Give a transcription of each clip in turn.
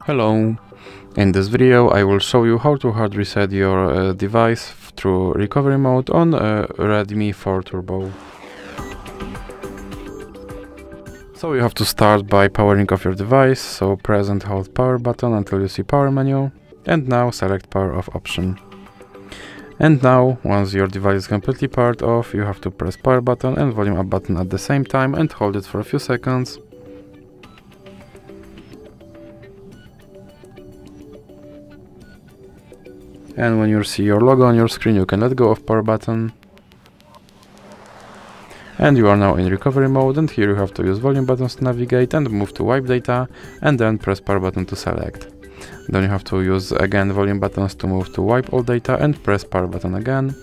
Hello! In this video I will show you how to hard reset your device through recovery mode on Redmi 4 Turbo. So you have to start by powering off your device, so press and hold power button until you see power menu, and now select power off option. And now, once your device is completely powered off, you have to press power button and volume up button at the same time and hold it for a few seconds. And when you see your logo on your screen, you can let go of power button. And you are now in recovery mode, and here you have to use volume buttons to navigate and move to wipe data, and then press power button to select. Then you have to use again volume buttons to move to wipe all data and press power button again.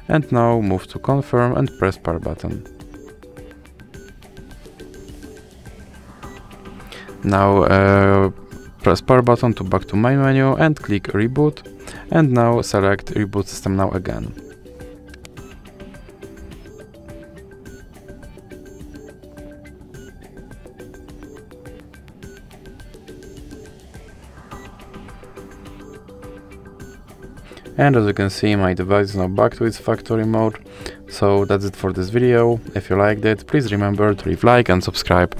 And now move to confirm and press power button. Now press power button to back to main menu and click reboot, and now select reboot system now again. And as you can see, my device is now back to its factory mode. So that's it for this video. If you liked it, please remember to leave a like and subscribe.